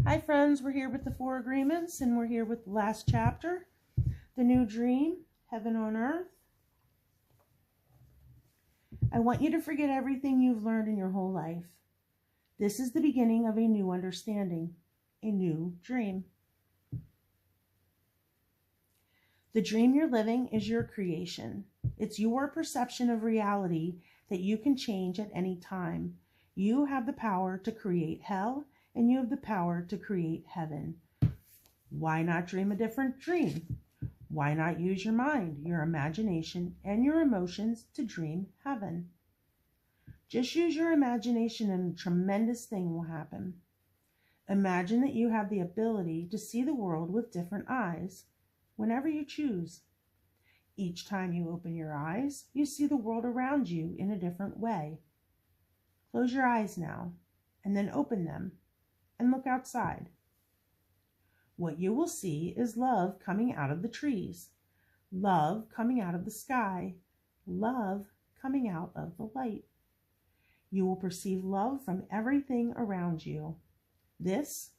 Hi friends, we're here with the 4 agreements and we're here with the last chapter, the new dream, heaven on earth. I want you to forget everything you've learned in your whole life. This is the beginning of a new understanding, a new dream. The dream you're living is your creation. It's your perception of reality that you can change at any time. You have the power to create hell, and you have the power to create heaven. Why not dream a different dream? Why not use your mind, your imagination, and your emotions to dream heaven? Just use your imagination and a tremendous thing will happen. Imagine that you have the ability to see the world with different eyes, whenever you choose. Each time you open your eyes, you see the world around you in a different way. Close your eyes now, and then open them, and look outside. What you will see is love coming out of the trees, love coming out of the sky, love coming out of the light. You will perceive love from everything around you. This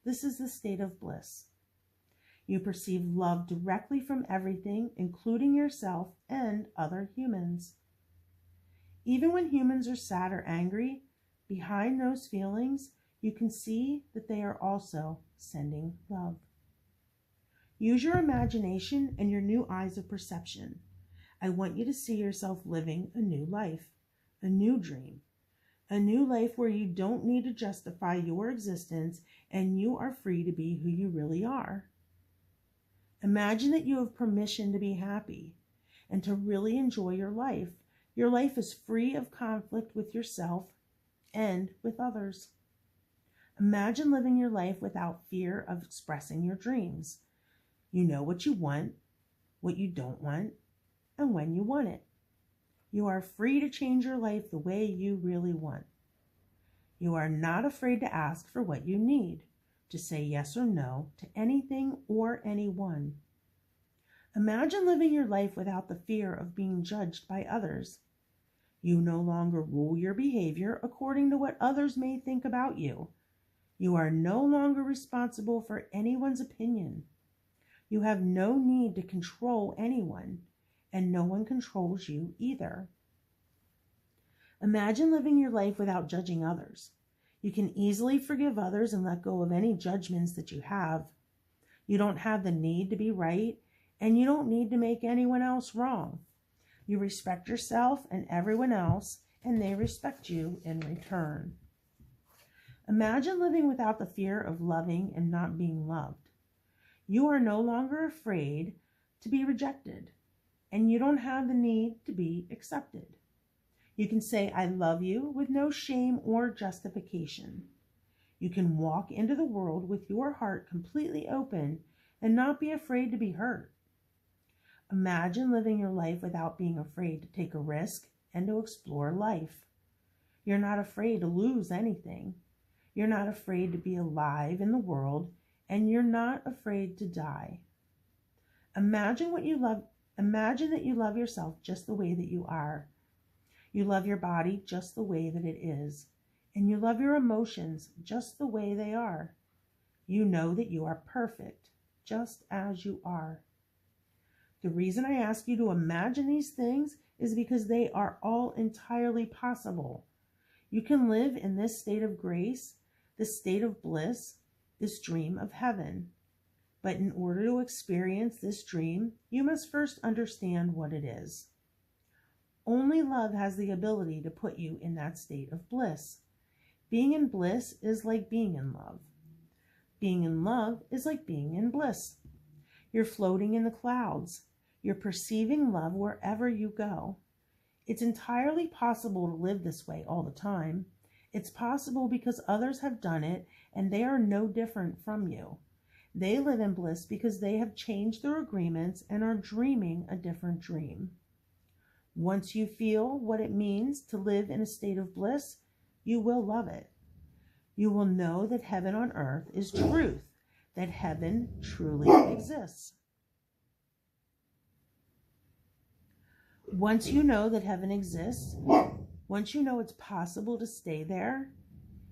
is the state of bliss. You perceive love directly from everything, including yourself and other humans. Even when humans are sad or angry, behind those feelings, you can see that they are also sending love. Use your imagination and your new eyes of perception. I want you to see yourself living a new life, a new dream, a new life where you don't need to justify your existence and you are free to be who you really are. Imagine that you have permission to be happy and to really enjoy your life. Your life is free of conflict with yourself and with others. Imagine living your life without fear of expressing your dreams. You know what you want, what you don't want, and when you want it. You are free to change your life the way you really want. You are not afraid to ask for what you need, to say yes or no to anything or anyone. Imagine living your life without the fear of being judged by others. You no longer rule your behavior according to what others may think about you. You are no longer responsible for anyone's opinion. You have no need to control anyone, and no one controls you either. Imagine living your life without judging others. You can easily forgive others and let go of any judgments that you have. You don't have the need to be right, and you don't need to make anyone else wrong. You respect yourself and everyone else, and they respect you in return. Imagine living without the fear of loving and not being loved. You are no longer afraid to be rejected, and you don't have the need to be accepted. You can say, I love you with no shame or justification. You can walk into the world with your heart completely open and not be afraid to be hurt. Imagine living your life without being afraid to take a risk and to explore life. You're not afraid to lose anything. You're not afraid to be alive in the world, and you're not afraid to die. Imagine that you love yourself just the way that you are. You love your body just the way that it is, and you love your emotions just the way they are. You know that you are perfect, just as you are. The reason I ask you to imagine these things is because they are all entirely possible. You can live in this state of grace, this state of bliss, this dream of heaven. But in order to experience this dream, you must first understand what it is. Only love has the ability to put you in that state of bliss. Being in bliss is like being in love. Being in love is like being in bliss. You're floating in the clouds. You're perceiving love wherever you go. It's entirely possible to live this way all the time. It's possible because others have done it and they are no different from you. They live in bliss because they have changed their agreements and are dreaming a different dream. Once you feel what it means to live in a state of bliss, you will love it. You will know that heaven on earth is truth, that heaven truly exists. Once you know that heaven exists, once you know it's possible to stay there,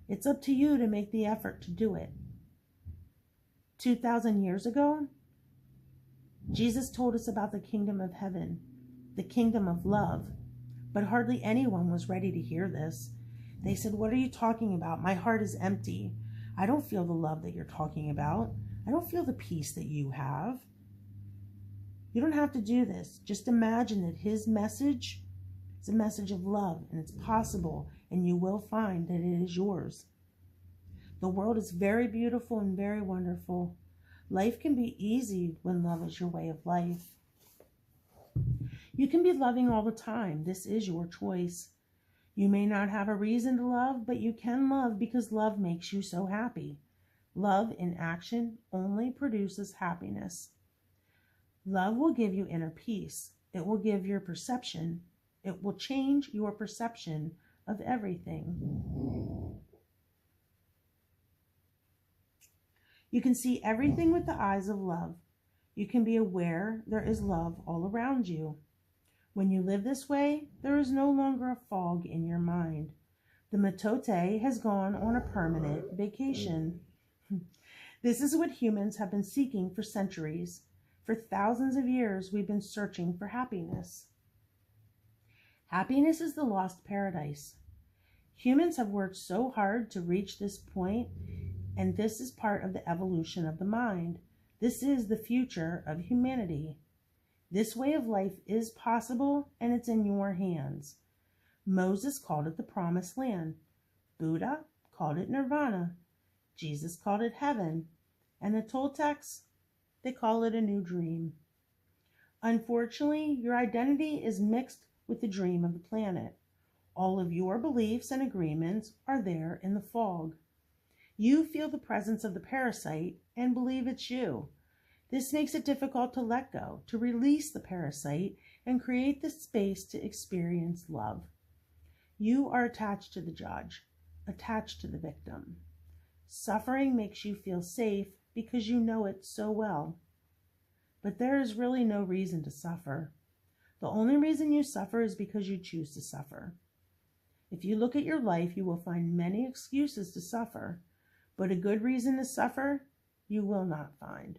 it's up to you to make the effort to do it. 2,000 years ago, Jesus told us about the kingdom of heaven, the kingdom of love, but hardly anyone was ready to hear this. They said, "What are you talking about? My heart is empty. I don't feel the love that you're talking about. I don't feel the peace that you have." You don't have to do this. Just imagine that his message is a message of love, and it's possible, and you will find that it is yours. The world is very beautiful and very wonderful. Life can be easy when love is your way of life. You can be loving all the time. This is your choice. You may not have a reason to love, but you can love because love makes you so happy. Love in action only produces happiness. Love will give you inner peace. It will give your perception. It will change your perception of everything. You can see everything with the eyes of love. You can be aware there is love all around you. When you live this way, there is no longer a fog in your mind. The matote has gone on a permanent vacation. This is what humans have been seeking for centuries. For thousands of years, we've been searching for happiness. Happiness is the lost paradise. Humans have worked so hard to reach this point, and this is part of the evolution of the mind. This is the future of humanity. This way of life is possible, and it's in your hands. Moses called it the Promised Land. Buddha called it Nirvana. Jesus called it heaven. And the Toltecs, they call it a new dream. Unfortunately, your identity is mixed with the dream of the planet. All of your beliefs and agreements are there in the fog. You feel the presence of the parasite and believe it's you. This makes it difficult to let go, to release the parasite, and create the space to experience love. You are attached to the judge, attached to the victim. Suffering makes you feel safe because you know it so well. But there is really no reason to suffer. The only reason you suffer is because you choose to suffer. If you look at your life, you will find many excuses to suffer, but a good reason to suffer, you will not find.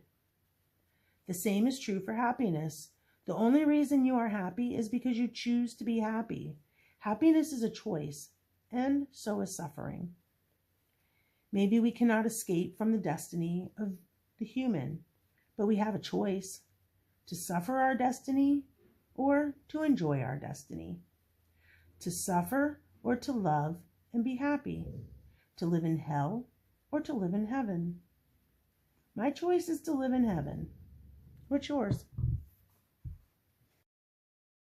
The same is true for happiness. The only reason you are happy is because you choose to be happy. Happiness is a choice, and so is suffering. Maybe we cannot escape from the destiny of the human, but we have a choice to suffer our destiny or to enjoy our destiny, to suffer or to love and be happy, to live in hell or to live in heaven. My choice is to live in heaven. What's yours?